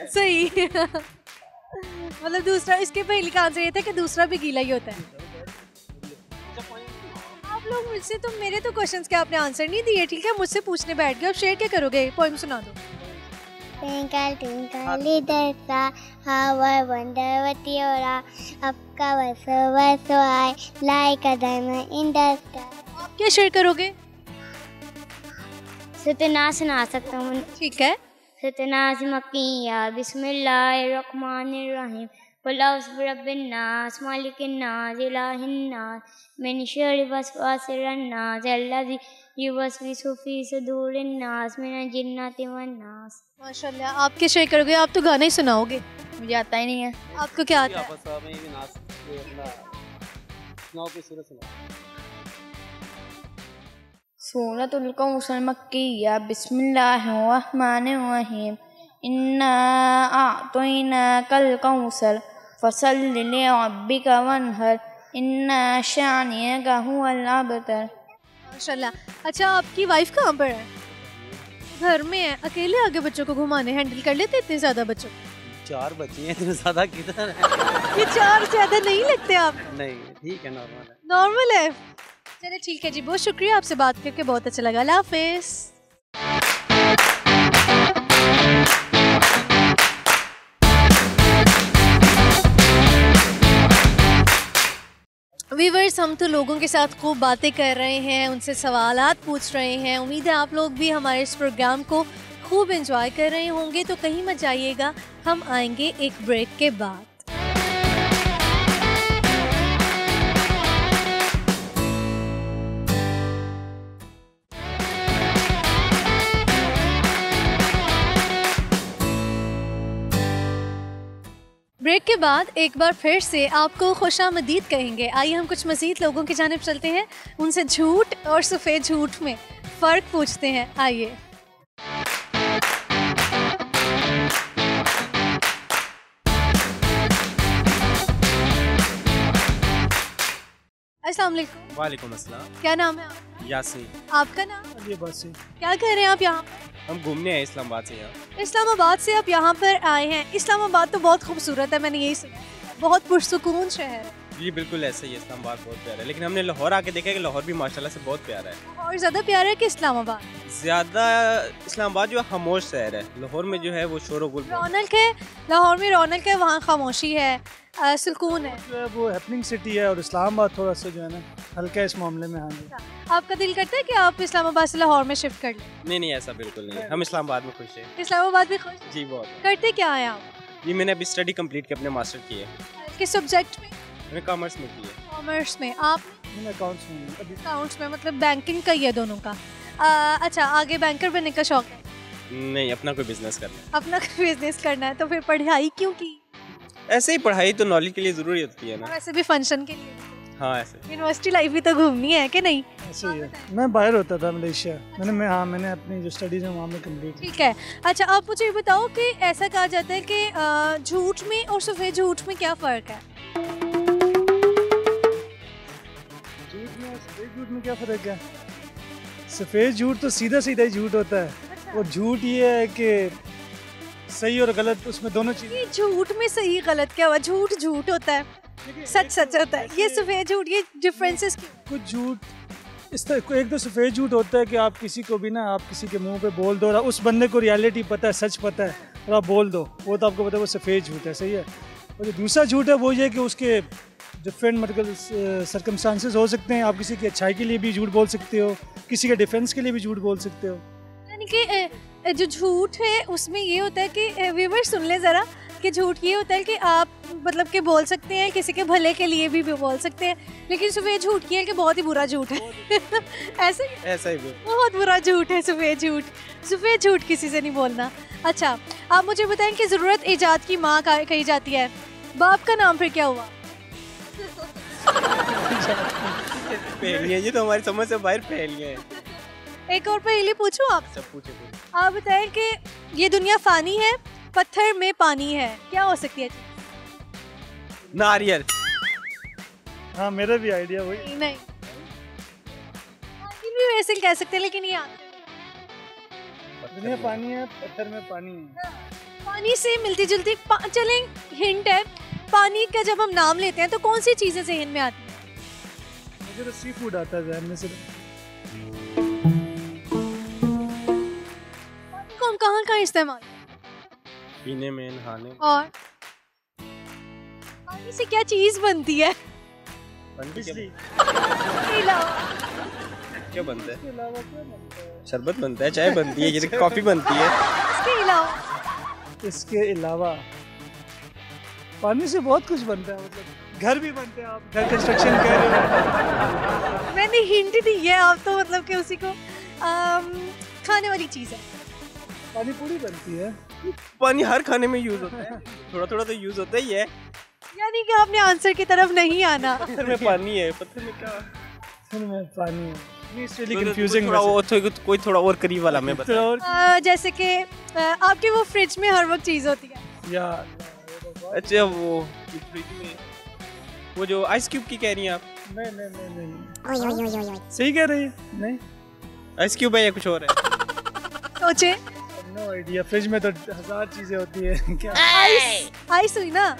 [SPEAKER 1] सही। मतलब दूसरा, इसके पहले का आंसर ये था कि दूसरा भी गीला ही होता है। आप लोग मुझसे तो, मेरे तो क्वेश्चंस के आपने आंसर नहीं दिए, ठीक है? मुझसे पूछने बैठ गए। अब शेयर क्या करोगे? पोएम सुना दो।
[SPEAKER 8] Twinkle twinkle little star, how I wonder what you are. आपका was so high, like a diamond in the sky.
[SPEAKER 1] आप क्या शेयर करोगे?
[SPEAKER 8] सतना सुना सकता हूँ।
[SPEAKER 1] ठीक है।
[SPEAKER 8] सतना मक्किया बिस्मिल्लाहिर्रहमानिर्रहीम वलाउस रब्बिन्नास मालिकिन्नास इलाहिन्नास मिन शर्रि वस्वासिरन्नास अल्लज़ी युवस्विसु फी सुदूरिन्नास मिनल जिन्नति वन्नास।
[SPEAKER 1] माशाल्लाह, आप क्या शेयर करोगे? आप तो गाना ही सुनाओगे।
[SPEAKER 6] मुझे आता ही नहीं है।
[SPEAKER 1] आपको क्या आता है?
[SPEAKER 6] सूरतुल कौसर मक्किया बिस्मिल्लाहिर्रहमानिर्रहीम इन्ना अअतैनाकल कौसर फसल्लि लिरब्बिका वन्हर इन्ना शानिअका हुवल अबतर।
[SPEAKER 1] माशाल्लाह। अच्छा, आपकी वाइफ कहाँ पर है? घर में है। अकेले आगे बच्चों को घुमाने हैंडल कर लेते इतने ज्यादा बच्चों को?
[SPEAKER 3] 4 बच्चे हैं, इतने ज्यादा किधर है?
[SPEAKER 1] ये 4 ज्यादा नहीं लगते आप?
[SPEAKER 3] नहीं, ठीक है, नॉर्मल है।
[SPEAKER 1] नॉर्मल है। चलिए ठीक है जी, बहुत शुक्रिया, आपसे बात करके बहुत अच्छा लगा। अल्लाह हाफिज़। व्यूअर्स, हम तो लोगों के साथ खूब बातें कर रहे हैं, उनसे सवालात पूछ रहे हैं। उम्मीद है आप लोग भी हमारे इस प्रोग्राम को खूब एंजॉय कर रहे होंगे। तो कहीं मत जाइएगा, हम आएंगे एक ब्रेक के बाद। ब्रेक के बाद एक बार फिर से आपको खुशामदीद कहेंगे। आइए हम कुछ मज़ीद लोगों की जानिब चलते हैं, उनसे झूठ और सफ़ेद झूठ में फ़र्क पूछते हैं। आइए। अस्सलाम वालेकुम।
[SPEAKER 9] वालेकुम अस्सलाम।
[SPEAKER 1] क्या नाम है आपका?
[SPEAKER 9] यासीन।
[SPEAKER 1] आपका नाम? क्या कर रहे हैं आप यहाँ?
[SPEAKER 9] हम घूमने आए इस्लामाबाद से यहाँ।
[SPEAKER 1] इस्लामाबाद से आप यहाँ पर आए हैं। इस्लामाबाद तो बहुत खूबसूरत है, मैंने यही सुना। बहुत पुरसुकून शहर है।
[SPEAKER 9] जी बिल्कुल ऐसा ही है, इस्लामाबाद बहुत प्यारा है। लेकिन हमने लाहौर आके देखा कि लाहौर भी माशाल्लाह से बहुत प्यारा है।
[SPEAKER 1] और ज़्यादा प्यारा है कि इस्लामाबाद?
[SPEAKER 9] ज़्यादा इस्लामाबाद जो खामोश शहर है, लाहौर में जो है वो शोर गुल
[SPEAKER 1] रौनक है। लाहौर में रौनक है, वहाँ खामोशी है, सुकून है।
[SPEAKER 10] जो है वो हैपनिंग सिटी है, और इस्लामाबाद थोड़ा सा जो है ना हल्का इस मामले में। हाँ जी।
[SPEAKER 1] आपका दिल करता है कि आप इस्लामाबाद से लाहौर में शिफ्ट कर लें?
[SPEAKER 9] नहीं, ऐसा बिल्कुल नहीं है। हम इस्लामाबाद में खुश हैं।
[SPEAKER 1] इस्लामाबाद में खुश?
[SPEAKER 9] जी बहुत।
[SPEAKER 1] करते क्या है आप?
[SPEAKER 9] जी मैंने अभी स्टडी कंप्लीट की, अपने मास्टर की है।
[SPEAKER 1] किस सब्जेक्ट में?
[SPEAKER 9] मैंने कॉमर्स में की है।
[SPEAKER 1] कॉमर्स में। आप?
[SPEAKER 10] अकाउंट्स में।
[SPEAKER 1] अकाउंट्स में, मतलब बैंकिंग का ही है दोनों का। अच्छा, आगे बैंकर बनने का शौक है?
[SPEAKER 9] नहीं, अपना कोई बिजनेस करना है।
[SPEAKER 1] अपना कोई बिजनेस करना है। तो फिर पढ़ाई क्यों की?
[SPEAKER 9] ऐसे ही पढ़ाई तो नॉलेज के लिए ज़रूरी होती है ना।
[SPEAKER 1] वैसे भी फंक्शन के लिए।
[SPEAKER 9] हाँ ऐसे।
[SPEAKER 1] यूनिवर्सिटी लाइफ भी तो घूमनी है कि नहीं?
[SPEAKER 10] ऐसे ही है। मैं बाहर होता था मलेशिया, मैंने अपनी जो स्टडीज है वहाँ में कंप्लीट।
[SPEAKER 1] ठीक है। अच्छा आप मुझे ये बताओ कि ऐसा कहा जाता है कि झूठ में और सफ़ेद झूठ में क्या फ़र्क है?
[SPEAKER 10] झूठ में और सफ़ेद झूठ में क्या फ़र्क है? सफ़ेद झूठ तो सीधा सीधा ही झूठ होता है। और झूठ ये है कि सही और गलत, उसमें दोनों चीज़ें।
[SPEAKER 1] झूठ में सही गलत क्या हुआ? झूठ झूठ होता है, सच सच होता है। ये सफ़ेद झूठ, ये डिफरेंसेस
[SPEAKER 10] कुछ झूठ इस तरह, एक तो सफ़ेद झूठ होता है कि आप किसी को भी ना, आप किसी के मुंह पे बोल दो और उस बंदे को रियलिटी पता है, सच पता है और आप बोल दो, वो तो आपको पता है वो सफ़ेद झूठ है, सही है। और जो दूसरा झूठ है वो ये कि उसके डिफरेंट मतलब सर्कमस्टांसेस हो सकते हैं। आप किसी की अच्छाई के लिए भी झूठ बोल सकते हो, किसी के डिफेंस के लिए भी झूठ बोल सकते हो।
[SPEAKER 1] यानी कि जो झूठ है उसमें ये होता है कि व्यूअर सुन ले ज़रा, कि झूठ ये होता है कि आप मतलब कि बोल सकते हैं, किसी के भले के लिए भी बोल सकते हैं, लेकिन सफ़ेद झूठ ये है कि बहुत ही बुरा झूठ है।
[SPEAKER 9] ऐसा ही
[SPEAKER 1] बहुत बुरा झूठ है सफ़ेद झूठ। सफ़ेद झूठ किसी से नहीं बोलना। अच्छा आप मुझे बताएं कि ज़रूरत ईजाद की माँ कही जाती है, बाप का नाम फिर क्या हुआ?
[SPEAKER 9] पहेलियाँ, ये तो हमारी समझ से बाहर पहेलियाँ हैं।
[SPEAKER 1] एक और पहेली पूछूं आप?
[SPEAKER 9] सब पूछे।
[SPEAKER 1] आप बताएं कि ये दुनिया फानी है, पत्थर में पानी है, क्या हो सकती है?
[SPEAKER 9] नारियल।
[SPEAKER 10] हाँ मेरा भी आइडिया वही।
[SPEAKER 1] नहीं भी वैसे कह सकते हैं, लेकिन ये
[SPEAKER 10] दुनिया पानी है, पत्थर में पानी है।
[SPEAKER 1] पानी से मिलती जुलती चलें, हिंट है, पानी का जब हम नाम लेते हैं तो कौन सी चीजें ज़हन में आती है?
[SPEAKER 10] मुझे तो सी फूड आता है ज़हन में से।
[SPEAKER 1] हम कहाँ कहाँ इस्तेमाल?
[SPEAKER 9] पीने में, नहाने।
[SPEAKER 1] और पानी से क्या चीज बनती है?
[SPEAKER 10] बिजली।
[SPEAKER 9] क्या बनता है? शरबत बनता है, चाय बनती है, ये कॉफी बनती है।
[SPEAKER 10] इसके अलावा पानी से बहुत कुछ बनता है, मतलब घर भी बनते हैं। आप घर कंस्ट्रक्शन कर रहे हो।
[SPEAKER 1] मैंने हिंट दी है, आप तो मतलब कि उसी को खाने वाली चीज है।
[SPEAKER 10] पानी पूरी बनती है।
[SPEAKER 9] पानी हर खाने में यूज होता है, थोड़ा थोड़ा तो यूज होता ही है।
[SPEAKER 1] यानी कि आपने आंसर की तरफ नहीं आना।
[SPEAKER 9] पत्थर में पानी है, पत्थर में क्या?
[SPEAKER 10] पत्थर में पानी है।
[SPEAKER 9] कंफ्यूजिंग। कोई थोड़ा और करीब वाला मैं बता।
[SPEAKER 1] जैसे कि आपके वो फ्रिज में हर वक्त चीज होती है।
[SPEAKER 10] यार
[SPEAKER 9] अच्छा वो फ्रिज में वो जो आइस क्यूब की कह रही हैं आप?
[SPEAKER 10] नहीं। सही कह रही है। नहीं
[SPEAKER 9] आइस क्यूब है या कुछ और है?
[SPEAKER 1] सोचे।
[SPEAKER 10] No idea. फ्रिज में तो 1000 चीजें होती है। क्या
[SPEAKER 1] आइस हुई ना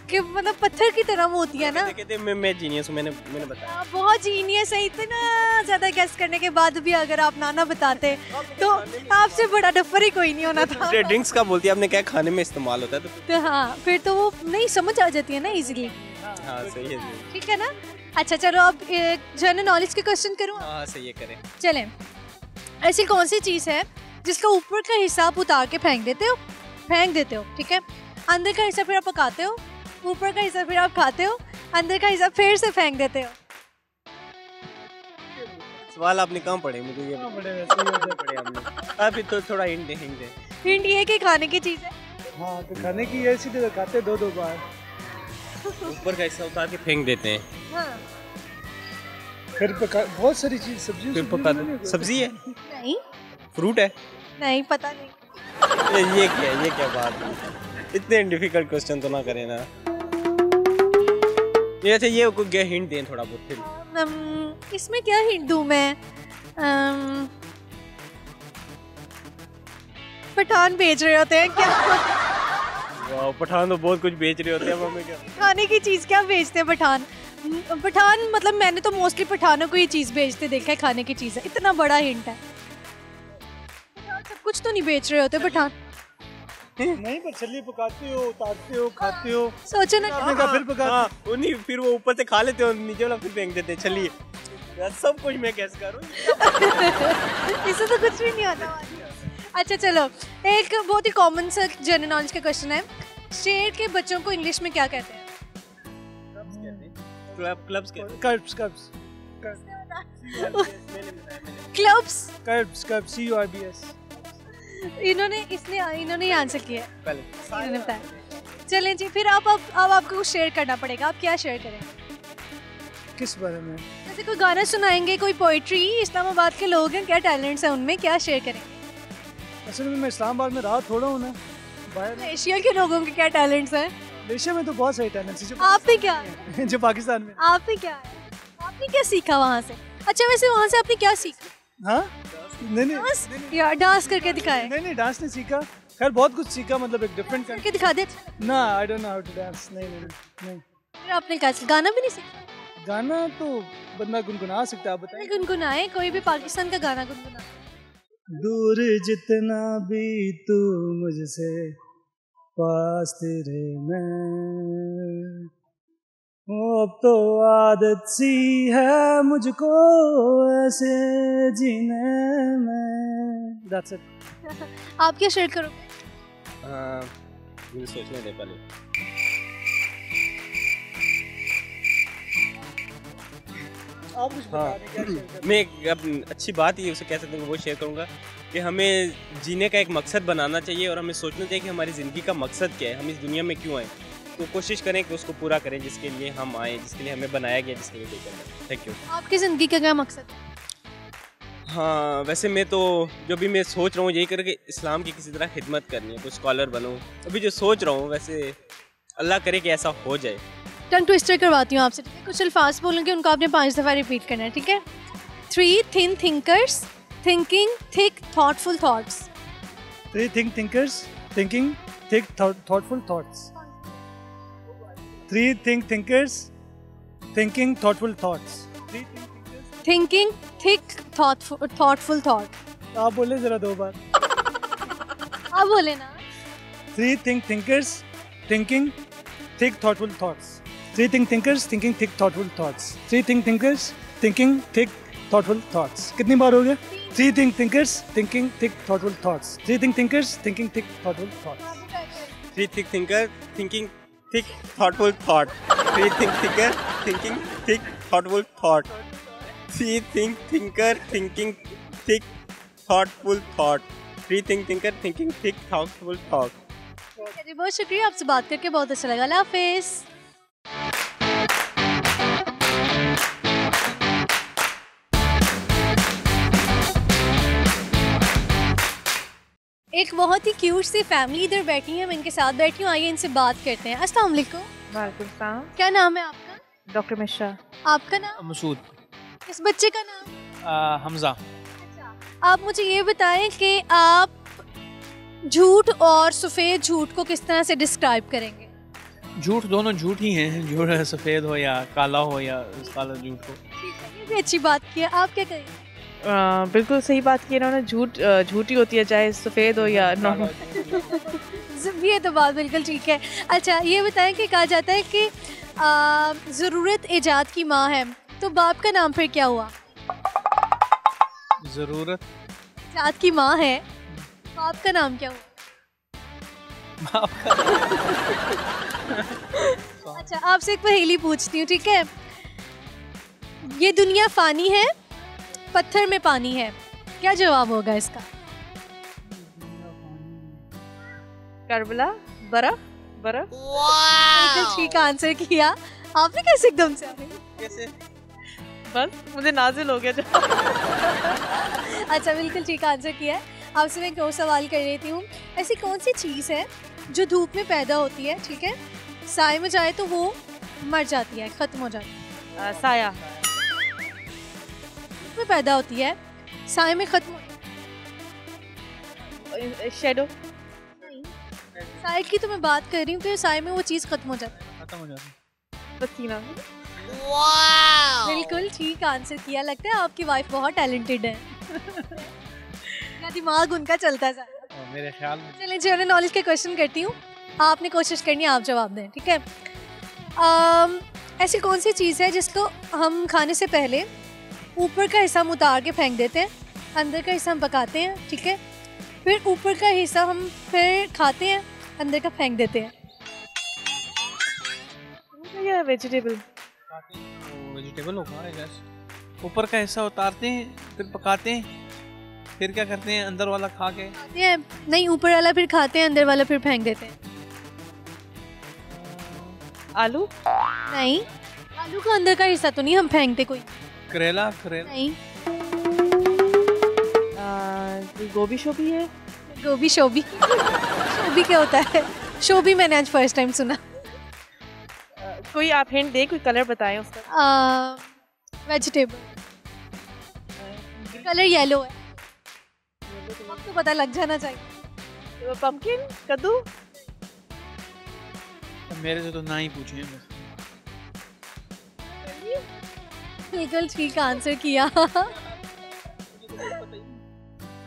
[SPEAKER 1] कि मतलब पत्थर की तरह वो होती है ना।
[SPEAKER 9] कहते हैं मैं जीनियस हूँ, मैंने बताया।
[SPEAKER 1] बहुत जीनियस है। इतना ज्यादा गेस करने के बाद भी अगर आप ना बताते तो आपसे बड़ा डफर ही कोई नहीं होना था।
[SPEAKER 9] ड्रिंक्स का बोलती है आपने, क्या खाने में इस्तेमाल होता है
[SPEAKER 1] तो हाँ फिर तो वो नहीं समझ आ जाती है ना इजीली।
[SPEAKER 9] हाँ सही है।
[SPEAKER 1] ठीक है ना। अच्छा चलो अब जनरल नॉलेज के क्वेश्चन करूँ?
[SPEAKER 9] हाँ सही है, करें।
[SPEAKER 1] चलें। ऐसी कौन सी चीज़ है जिसका ऊपर का हिस्सा आप उतार के फेंक देते हो, ठीक है, अंदर का हिस्सा फिर आप पकाते हो, ऊपर का हिस्सा फिर आप खाते हो, अंदर का हिस्सा फिर से फेंक देते हो?
[SPEAKER 9] सवाल आपने कहाँ पढ़े? मुझे ये पढ़े हमने। अभी तो थोड़ा हिंट दे।
[SPEAKER 1] हिंट ये कि खाने की चीज़ है।
[SPEAKER 10] हाँ तो खाने की ऐसी तो खाते दो बार।
[SPEAKER 9] ऊपर का हिस्सा उतार के फेंक देते हैं।
[SPEAKER 1] हाँ।
[SPEAKER 10] फिर बहुत सारी चीज सब्जी
[SPEAKER 9] फिर पकाते। सब्जी है?
[SPEAKER 1] नहीं।
[SPEAKER 9] फ्रूट है?
[SPEAKER 1] नहीं पता नहीं।
[SPEAKER 9] ये क्या बात है? इतने डिफिकल्ट क्वेश्चन तो ना करें ना। ये अच्छा ये को क्या हिंट दें थोड़ा बहुत फिर।
[SPEAKER 1] इसमें क्या हिंट दूं मैं? पठान बेच रहे होते हैं क्या?
[SPEAKER 9] वाह पठान तो बहुत कुछ बेच रहे होते हैं। हमें क्या
[SPEAKER 1] खाने की चीज़ क्या बेचते हैं पठान? पठान मतलब मैंने तो मोस्टली पठानों को ये चीज़ बेचते देखा है, खाने की चीज़ है। इतना बड़ा हिंट है। सब कुछ तो नहीं बेच रहे होते पठान।
[SPEAKER 10] नहीं पर छल्ली पकाते हो, उतारते हो, खाते हो।
[SPEAKER 1] सोचो ना
[SPEAKER 10] फिर पकाते।
[SPEAKER 9] उन्हीं फिर वो ऊपर से खा लेते हो, नीचे वाला फिर फेंक देते। छल्ली सब कुछ मैं कैसे करूं?
[SPEAKER 1] इससे तो कुछ भी नहीं आता। अच्छा चलो एक बहुत ही कॉमन सा जनरल नॉलेज का क्वेश्चन है। शेर के बच्चों को इंग्लिश में क्या कहते हैं?
[SPEAKER 9] Clubs
[SPEAKER 1] CURBS। इन्होंने ही आंसर किया है। इन्होंने बताया। चलें जी फिर अब आपको कुछ शेयर करना पड़ेगा। आप क्या शेयर करें?
[SPEAKER 10] किस बारे में?
[SPEAKER 1] जैसे कोई गाना सुनाएंगे, कोई पोइट्री, इस्लामाबाद के लोग हैं, क्या टैलेंट्स हैं उनमें, क्या शेयर करेंगे?
[SPEAKER 10] असल में मैं इस्लामाबाद में रहा थोड़ा हूँ ना, बाहर।
[SPEAKER 1] एशिया के लोगों के क्या टैलेंट्स हैं?
[SPEAKER 10] एशिया में तो बहुत सारे टैलेंट्स हैं।
[SPEAKER 1] आप पे क्या है?
[SPEAKER 10] जो पाकिस्तान में।
[SPEAKER 1] आप पे क्या है? आपने क्या सीखा वहाँ से? अच्छा वैसे वहाँ से आपने क्या सीखा?
[SPEAKER 10] हाँ? नहीं
[SPEAKER 1] यार डांस करके दिखाए?
[SPEAKER 10] नहीं डांस नहीं सीखा, खैर बहुत कुछ सीखा, मतलब एक डिफरेंट
[SPEAKER 1] करके दिखा दे
[SPEAKER 10] ना। I don't know how to dance. नहीं
[SPEAKER 1] फिर आपने क्या गाना भी नहीं सीखा?
[SPEAKER 10] गाना तो बंदा गुनगुना सकता है, आप बताइए।
[SPEAKER 1] गुनगुनाए, कोई भी पाकिस्तान का गाना गुनगुना।
[SPEAKER 10] दूर जितना भी तू मुझसे, पास तेरे मैं, अब तो आदत सी है मुझको ऐसे जीने में। That's it.
[SPEAKER 1] आप क्या शेयर करोगे?
[SPEAKER 9] मुझे सोचने दे पहले।
[SPEAKER 10] आप कुछ बता दें क्या शेयर करें?
[SPEAKER 9] मैं अब अच्छी बात ये उसे कह सकते हैं, वो शेयर करूँगा कि हमें जीने का एक मकसद बनाना चाहिए और हमें सोचना चाहिए कि हमारी ज़िंदगी का मकसद क्या है, हम इस दुनिया में क्यों आए। तो कोशिश करें कि उसको पूरा करें जिसके लिए हम आए, जिसके लिए हमें बनाया गया, जिसके लिए करना। Thank you.
[SPEAKER 1] आपकी ज़िंदगी का क्या मकसद है?
[SPEAKER 9] हाँ वैसे मैं तो जो भी मैं सोच रहा हूँ यही करके इस्लाम की किसी तरह खिदमत करनी है, कोई स्कॉलर बनूँ। अभी जो सोच रहा हूँ वैसे अल्लाह करे कि ऐसा हो जाए।
[SPEAKER 1] टंग ट्विस्टर करवाती हूँ आपसे, ठीक है? कुछ अल्फाज बोलूँगी, उनको आपने 5 दफ़ा रिपीट करना है, ठीक है? 3 thin thinkers thinking thick thoughtful thoughts.
[SPEAKER 10] 3 think thinkers thinking thick thoughtful thoughts. 3 think thinkers thinking thoughtful thoughts.
[SPEAKER 1] Thinking thick thoughtful thought.
[SPEAKER 10] आप बोले जरा 2 बार।
[SPEAKER 1] आप बोले ना।
[SPEAKER 10] 3 think thinkers thinking thick thoughtful thoughts. 3 think thinkers thinking thick thoughtful thoughts. 3 think thinkers thinking thick thoughtful thoughts. कितनी बार हो गया? 3 think thinkers thinking thick thoughtful thoughts. 3 think thinkers thinking thick thoughtful thoughts.
[SPEAKER 9] 3 think thinker thinking thick thoughtful thought. 3 think thinker thinking thick thoughtful thought. 3 think thinker thinking thick thoughtful thought. 3 think thinker thinking thick thoughtful thought.
[SPEAKER 1] जी बहुत शुक्रिया, आपसे बात करके बहुत अच्छा लगा। अल्लाह हाफिज़। एक बहुत ही क्यूट सी फैमिली इधर बैठी है, मैं इनके साथ बैठी हूँ, आइए इनसे बात करते हैं। अस्सलाम वालेकुम।
[SPEAKER 11] वालेकुम सलाम।
[SPEAKER 1] क्या नाम है आपका?
[SPEAKER 11] डॉक्टर मिश्रा।
[SPEAKER 1] आपका नाम?
[SPEAKER 12] मसूद।
[SPEAKER 1] इस बच्चे का नाम?
[SPEAKER 12] हमजा।
[SPEAKER 1] आप मुझे ये बताएं कि आप झूठ और सफ़ेद झूठ को किस तरह से डिस्क्राइब करेंगे?
[SPEAKER 12] झूठ दोनों झूठ ही हैं, झूठ सफ़ेद हो या काला हो या काला झूठ हो।
[SPEAKER 1] ये भी अच्छी बात की है, आप क्या कहेंगे?
[SPEAKER 11] बिल्कुल सही बात की इन्होंने, झूठी होती है चाहे सफ़ेद हो या नॉर्मल।
[SPEAKER 1] ये तो बात बिल्कुल ठीक है। अच्छा ये बताएं कि कहा जाता है कि ज़रूरत ईजाद की माँ है, तो बाप का नाम फिर क्या हुआ?
[SPEAKER 12] ज़रूरत
[SPEAKER 1] ईजाद की माँ है, बाप का नाम क्या हुआ? अच्छा आपसे एक पहेली पूछती हूँ, ठीक है? ये दुनिया फानी है, पत्थर में पानी है, क्या जवाब होगा इसका?
[SPEAKER 11] करबला। बर्फ। बर्फ।
[SPEAKER 1] बिल्कुल ठीक आंसर किया आपने। कैसे एकदम से?
[SPEAKER 9] कैसे?
[SPEAKER 11] बस मुझे नाजिल हो गया जवाब।
[SPEAKER 1] अच्छा बिल्कुल ठीक आंसर किया है। आपसे मैं एक और सवाल कर रही हूँ, ऐसी कौन सी चीज़ है जो धूप में पैदा होती है, ठीक है, साए में जाए तो वो मर जाती है, ख़त्म हो जाती है?
[SPEAKER 11] साया।
[SPEAKER 1] धूप में पैदा होती है, साए में ख़त्म हो
[SPEAKER 11] जाती है। शेडो।
[SPEAKER 1] साए की तो मैं बात कर रही हूँ कि साए में वो चीज़ ख़त्म हो जाती है।
[SPEAKER 12] खत्म हो जाती है।
[SPEAKER 11] पसीना।
[SPEAKER 1] बिल्कुल ठीक आंसर किया। लगता है आपकी वाइफ बहुत टैलेंटेड है। दिमाग उनका चलता है
[SPEAKER 12] मेरे ख्याल में।
[SPEAKER 1] चलिए जनरल नॉलेज के क्वेश्चन करती हूँ, आपने कोशिश करनी है आप जवाब दें, ठीक है? ऐसी कौन सी चीज़ है जिसको हम खाने से पहले ऊपर का हिस्सा हम उतार के फेंक देते हैं, अंदर का हिस्सा हम पकाते हैं, ठीक है, फिर ऊपर का हिस्सा हम फिर खाते हैं, अंदर का फेंक देते हैं?
[SPEAKER 11] या वेजिटेबल?
[SPEAKER 12] वेजिटेबल होगा आई गेस। ऊपर का हिस्सा उतारते हैं, फिर पकाते हैं, फिर क्या करते हैं, अंदर वाला खा के
[SPEAKER 1] खाते हैं? नहीं, ऊपर वाला फिर खाते हैं, अंदर वाला फिर फेंक देते हैं।
[SPEAKER 11] आलू?
[SPEAKER 1] नहीं, आलू का अंदर का हिस्सा तो नहीं हम फेंकते कोई?
[SPEAKER 12] करेला करेला
[SPEAKER 1] नहीं।
[SPEAKER 11] गोभी शोभी है।
[SPEAKER 1] गोभी शोभी शोभी क्या होता है? शोभी मैंने आज फर्स्ट टाइम सुना।
[SPEAKER 11] कोई आप हिंट दें, कोई कलर बताएं उसका।
[SPEAKER 1] वेजिटेबल, कलर येलो है, आपको पता लग जाना चाहिए।
[SPEAKER 11] पम्पकिन, कद्दू।
[SPEAKER 12] मेरे से तो ना ही पूछिए बस।
[SPEAKER 1] बिल्कुल ठीक आंसर किया।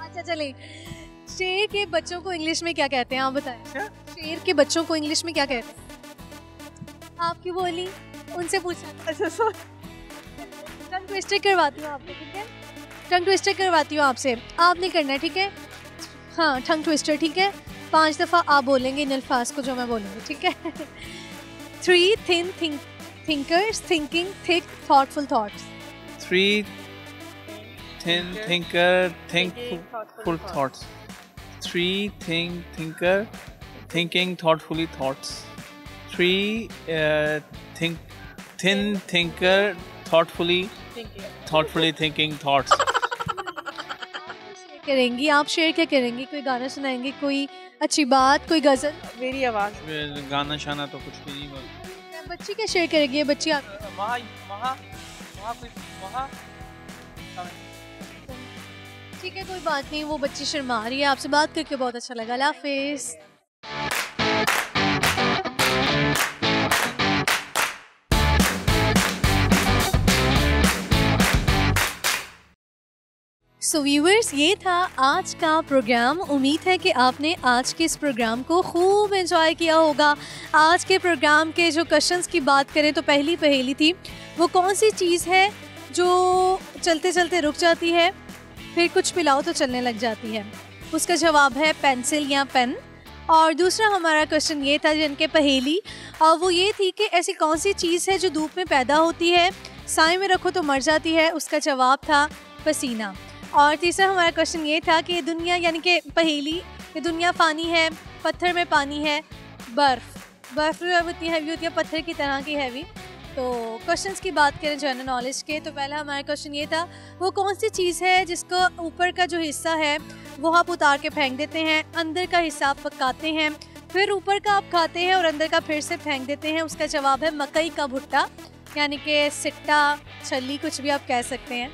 [SPEAKER 1] अच्छा चले, शेर के बच्चों को इंग्लिश में क्या कहते हैं आप बताएं? शेर के बच्चों को इंग्लिश में क्या कहते हैं? आपकी बोली उनसे पूछा। अच्छा टंग ट्विस्टर करवाती हूँ आपको, ठीक है? टंग ट्विस्टर करवाती हूँ आपसे, आप नहीं करना है, ठीक है? हाँ टंग ट्विस्टर, ठीक है? 5 दफ़ा आप बोलेंगे इन अल्फाज को जो मैं बोलूँगी, ठीक है? 3 thin thinkers thinking thick thoughtful thoughts.
[SPEAKER 12] 3 thin thinker thinkful thoughts. 3 thinker thinking thoughtfully thoughts. 3 thin thinker thoughtfully thinking thoughts.
[SPEAKER 1] करेंगी आप शेयर क्या करेंगी? कोई गाना सुनाएंगे, कोई अच्छी बात, कोई गजल?
[SPEAKER 11] मेरी आवाज़।
[SPEAKER 12] गाना शाना तो कुछ भी नहीं बोल।
[SPEAKER 1] बच्ची क्या शेयर करेगी? ये बच्ची आप ठीक है, कोई बात नहीं, वो बच्ची शर्मा रही है। आपसे बात करके बहुत अच्छा लगा। अल्लाह हाफिज़। सो व्यूअर्स, ये था आज का प्रोग्राम। उम्मीद है कि आपने आज के इस प्रोग्राम को खूब एंजॉय किया होगा। आज के प्रोग्राम के जो क्वेश्चंस की बात करें तो पहली पहेली थी, वो कौन सी चीज़ है जो चलते चलते रुक जाती है, फिर कुछ पिलाओ तो चलने लग जाती है? उसका जवाब है पेंसिल या पेन। और दूसरा हमारा क्वेश्चन ये था जिनके पहेली, और वो ये थी कि ऐसी कौन सी चीज़ है जो धूप में पैदा होती है, साए में रखो तो मर जाती है? उसका जवाब था पसीना। और तीसरा हमारा क्वेश्चन ये था कि दुनिया, यानी कि पहेली, ये दुनिया पानी है, पत्थर में पानी है, बर्फ़ इतनी हैवी होती है पत्थर की तरह की हैवी। तो क्वेश्चंस की बात करें जनरल नॉलेज के, तो पहला हमारा क्वेश्चन ये था, वो कौन सी चीज़ है जिसको ऊपर का जो हिस्सा है वो आप उतार के फेंक देते हैं, अंदर का हिस्सा आप पकाते हैं, फिर ऊपर का आप खाते हैं और अंदर का फिर से फेंक देते हैं? उसका जवाब है मकई का भुट्टा, यानी कि सिट्टा, छल्ली, कुछ भी आप कह सकते हैं।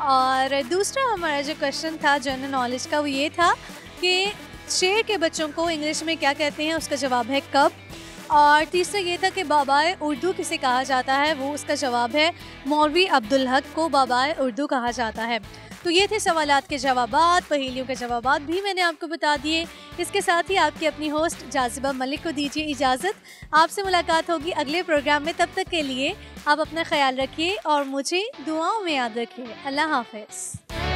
[SPEAKER 1] और दूसरा हमारा जो क्वेश्चन था जनरल नॉलेज का, वो ये था कि शेर के बच्चों को इंग्लिश में क्या कहते हैं? उसका जवाब है कब। और तीसरा ये था कि बाबाए उर्दू किसे कहा जाता है? वो उसका जवाब है मौलवी अब्दुल हक को बाबाए उर्दू कहा जाता है। तो ये थे सवालात के जवाबात, पहेलियों के जवाबात भी मैंने आपको बता दिए। इसके साथ ही आपकी अपनी होस्ट जाज़िबा मलिक को दीजिए इजाज़त। आपसे मुलाकात होगी अगले प्रोग्राम में। तब तक के लिए आप अपना ख्याल रखिए और मुझे दुआओं में याद रखिए। अल्लाह हाफ़िज़।